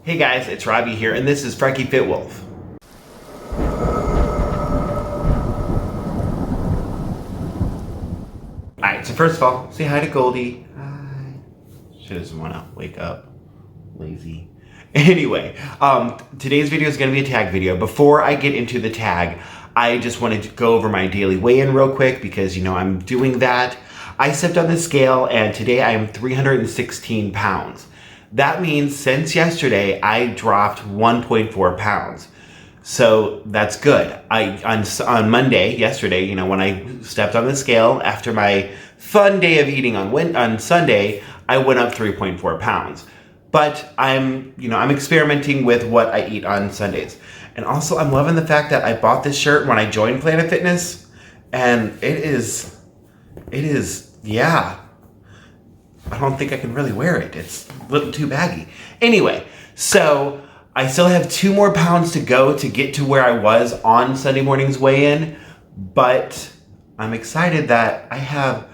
Hey guys, it's Robbie here, and this is Frankie Fit Wolf. Alright, so first of all, say hi to Goldie. Hi. She doesn't want to wake up. Lazy. Anyway, today's video is going to be a tag video. Before I get into the tag, I just wanted to go over my daily weigh-in real quick because, you know, I'm doing that. I stepped on the scale, and today I am 316 pounds. That means since yesterday, I dropped 1.4 pounds. So that's good. On Monday, yesterday, you know, when I stepped on the scale after my fun day of eating on Sunday, I went up 3.4 pounds. But I'm experimenting with what I eat on Sundays. And also I'm loving the fact that I bought this shirt when I joined Planet Fitness, and it is, yeah. I don't think I can really wear it. It's a little too baggy. Anyway, so I still have 2 more pounds to go to get to where I was on Sunday morning's weigh-in, but I'm excited that I have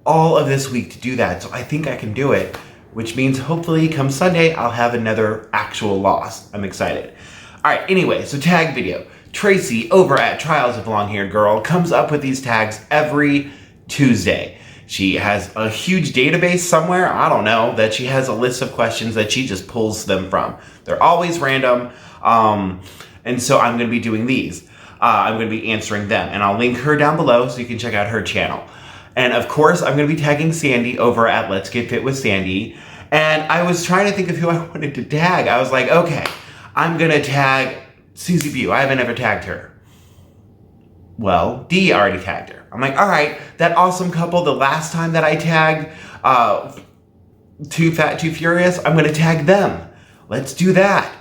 all of this week to do that. So I think I can do it, which means hopefully come Sunday, I'll have another actual loss. I'm excited. All right, anyway, so tag video. Tracy over at Trials of Long Haired Girl comes up with these tags every Tuesday. She has a huge database somewhere, I don't know, that she has a list of questions that she just pulls them from. They're always random, and so I'm going to be doing these. I'm going to be answering them, and I'll link her down below so you can check out her channel. And of course, I'm going to be tagging Sandy over at Let's Get Fit with Sandy, and I was trying to think of who I wanted to tag. I was like, okay, I'm going to tag Susie Bew. I haven't ever tagged her. Well, Dee already tagged her. I'm like, all right, that awesome couple, the last time that I tagged Too Fat, Too Furious, I'm going to tag them. Let's do that.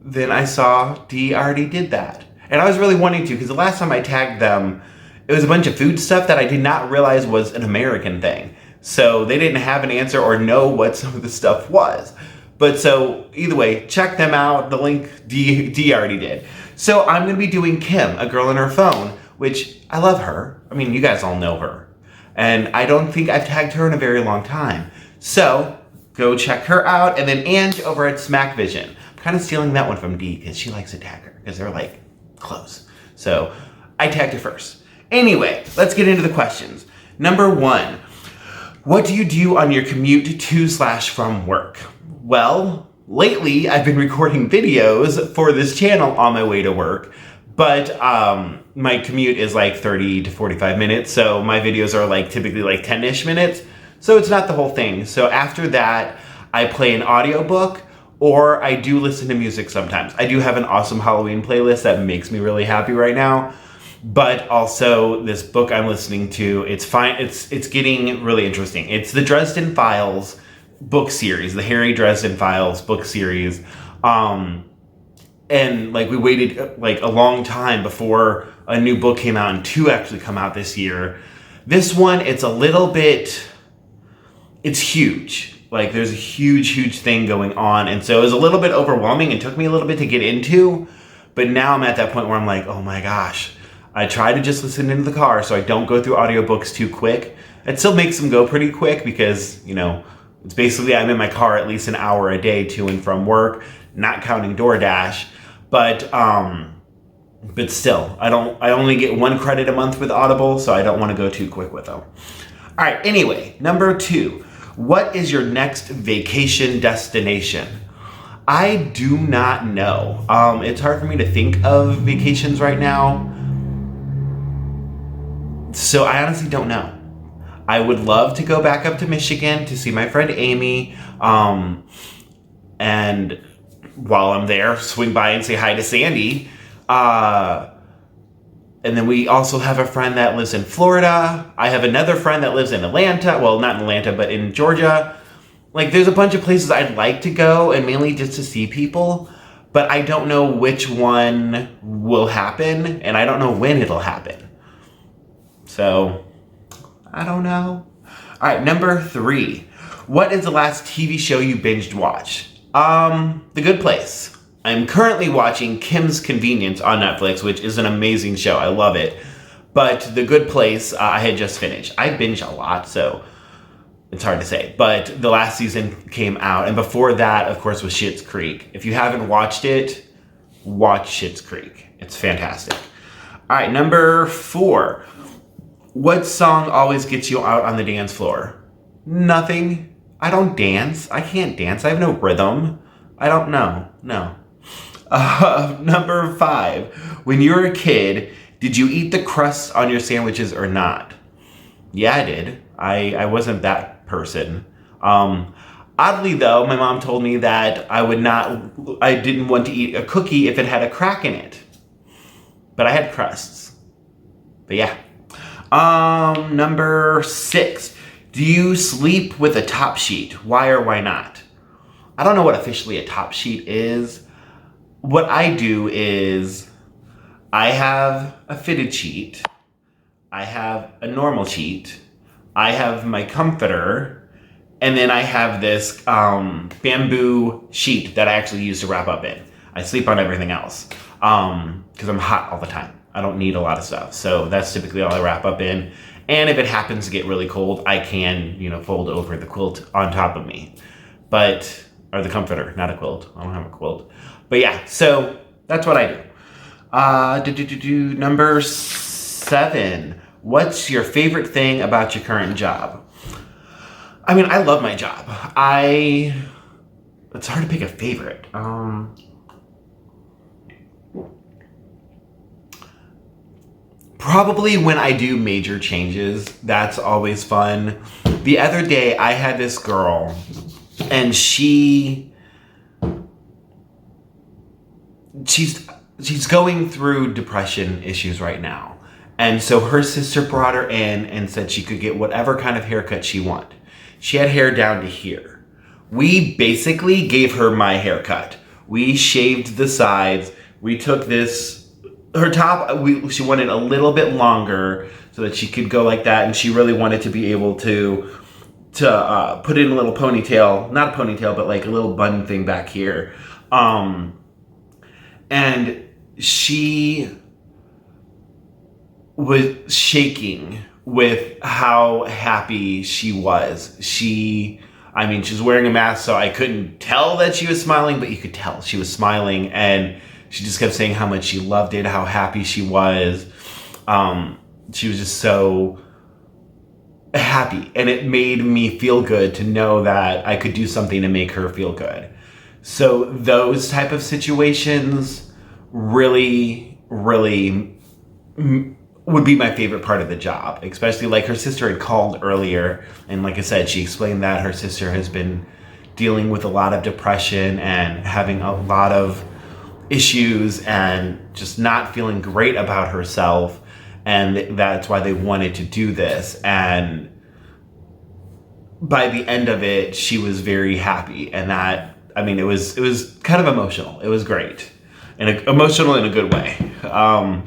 Then I saw Dee already did that. And I was really wanting to, because the last time I tagged them, it was a bunch of food stuff that I did not realize was an American thing. So they didn't have an answer or know what some of the stuff was. But so either way, check them out. The link Dee already did. So I'm going to be doing Kim, a girl in her phone, which I love her. I mean, you guys all know her. And I don't think I've tagged her in a very long time. So go check her out. And then Ange over at Smack Vision. I'm kind of stealing that one from Dee because she likes to tag her because they're like close. So I tagged her first. Anyway, let's get into the questions. Number 1, what do you do on your commute to/from work? Well, lately I've been recording videos for this channel on my way to work, but my commute is like 30 to 45 minutes, so my videos are like typically like 10-ish minutes, so it's not the whole thing. So after that, I play an audiobook, or I do listen to music sometimes. I do have an awesome Halloween playlist that makes me really happy right now, but also this book I'm listening to, it's getting really interesting. It's the Dresden Files book series, the Harry Dresden Files book series. And like we waited like a long time before a new book came out, and 2 actually come out this year. This one, it's a little bit, it's huge. Like there's a huge thing going on. And so it was a little bit overwhelming. It took me a little bit to get into, but now I'm at that point where I'm like, oh my gosh, I try to just listen into the car so I don't go through audiobooks too quick. It still makes them go pretty quick because, you know, it's basically I'm in my car at least an hour a day to and from work, not counting DoorDash. But still, I only get 1 credit a month with Audible, so I don't want to go too quick with them. All right, anyway, number 2, what is your next vacation destination? I do not know. It's hard for me to think of vacations right now. So I honestly don't know. I would love to go back up to Michigan to see my friend Amy, and while I'm there, swing by and say hi to Sandy. And then we also have a friend that lives in Florida. I have another friend that lives in Atlanta. Well, not in Atlanta, but in Georgia. Like, there's a bunch of places I'd like to go, and mainly just to see people. But I don't know which one will happen, and I don't know when it'll happen. So, I don't know. All right, number 3. What is the last TV show you binged watched? The Good Place. I'm currently watching Kim's Convenience on Netflix, which is an amazing show. I love it. But The Good Place, I had just finished. I binge a lot, so It's hard to say, but the last season came out, and before that, of course, was Schitt's Creek. If you haven't watched it, watch Schitt's Creek. It's fantastic. All right, number 4. What song always gets you out on the dance floor? Nothing. I don't dance. I can't dance. I have no rhythm. I don't know. No. Number 5. When you were a kid, did you eat the crusts on your sandwiches or not? Yeah, I did. I wasn't that person. Oddly though, my mom told me that I didn't want to eat a cookie if it had a crack in it. But I had crusts. But yeah. Number 6. Do you sleep with a top sheet? Why or why not? I don't know what officially a top sheet is. What I do is I have a fitted sheet. I have a normal sheet. I have my comforter. And then I have this bamboo sheet that I actually use to wrap up in. I sleep on everything else because I'm hot all the time. I don't need a lot of stuff. So that's typically all I wrap up in. And if it happens to get really cold, I can, fold over the quilt on top of me. Or the comforter, not a quilt. I don't have a quilt. But yeah, so that's what I do. Number 7. What's your favorite thing about your current job? I mean, I love my job. It's hard to pick a favorite. Probably when I do major changes, that's always fun. The other day, I had this girl, and she's going through depression issues right now. And so her sister brought her in and said she could get whatever kind of haircut she wanted. She had hair down to here. We basically gave her my haircut. We shaved the sides. We took her top, she wanted a little bit longer so that she could go like that. And she really wanted to be able to put in a little ponytail, not a ponytail, but like a little bun thing back here. And she was shaking with how happy she was. She was wearing a mask, so I couldn't tell that she was smiling, but you could tell she was smiling, and she just kept saying how much she loved it, how happy she was. She was just so happy, and it made me feel good to know that I could do something to make her feel good. So those type of situations really, really would be my favorite part of the job, especially like her sister had called earlier. And like I said, she explained that her sister has been dealing with a lot of depression and having a lot of issues and just not feeling great about herself. And that's why they wanted to do this. And by the end of it, she was very happy. And it was kind of emotional. It was great. And emotional in a good way. All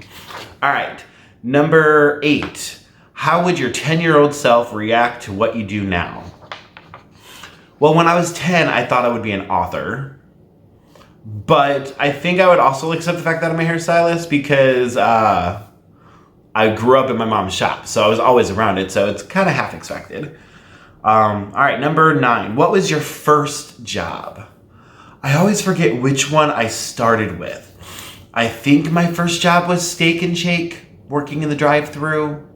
right. Number 8. How would your 10-year-old self react to what you do now? Well, when I was 10, I thought I would be an author. But I think I would also accept the fact that I'm a hairstylist because I grew up in my mom's shop. So I was always around it. So it's kind of half expected. All right, number 9. What was your first job? I always forget which one I started with. I think my first job was Steak and Shake, working in the drive-thru.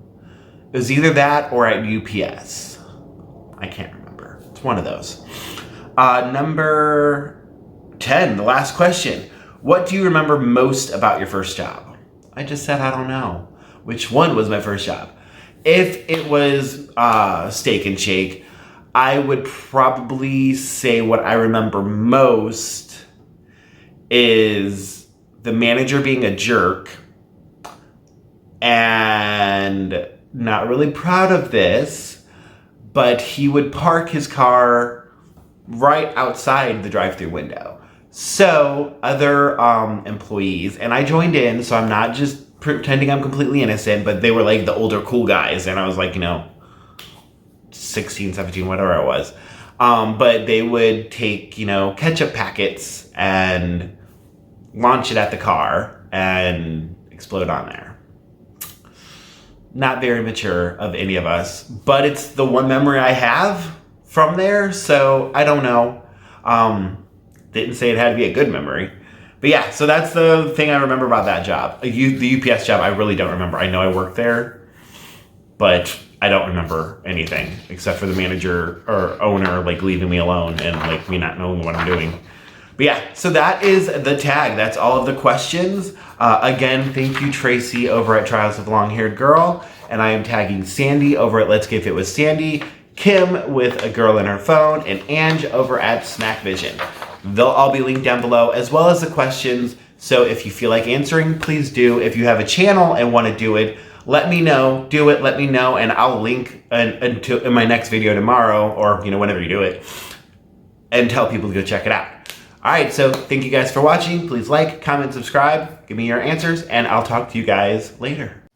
It was either that or at UPS. I can't remember. It's one of those. Number 10, the last question. What do you remember most about your first job? I just said I don't know. Which one was my first job? If it was Steak and Shake, I would probably say what I remember most is the manager being a jerk and not really proud of this, but he would park his car right outside the drive-thru window. So other employees, and I joined in, so I'm not just pretending I'm completely innocent, but they were like the older cool guys, and I was like, 16, 17, whatever I was. But they would take, ketchup packets and launch it at the car and explode on there. Not very mature of any of us, but it's the one memory I have. from there, so I don't know. Didn't say it had to be a good memory. But yeah, so that's the thing I remember about that job. The UPS job, I really don't remember. I know I worked there, but I don't remember anything except for the manager or owner like leaving me alone and like me not knowing what I'm doing. But yeah, so that is the tag. That's all of the questions. Again, thank you, Tracy, over at Trials of the Long-Haired Girl. And I am tagging Sandy over at Let's Get Fit with Sandy, Kim with A Girl in Her Phone, and Ange over at Smack Vision. They'll all be linked down below, as well as the questions. So if you feel like answering, please do. If you have a channel and want to do it, let me know. Do it, let me know, and I'll link in my next video tomorrow, or whenever you do it, and tell people to go check it out. All right, so thank you guys for watching. Please like, comment, subscribe, give me your answers, and I'll talk to you guys later.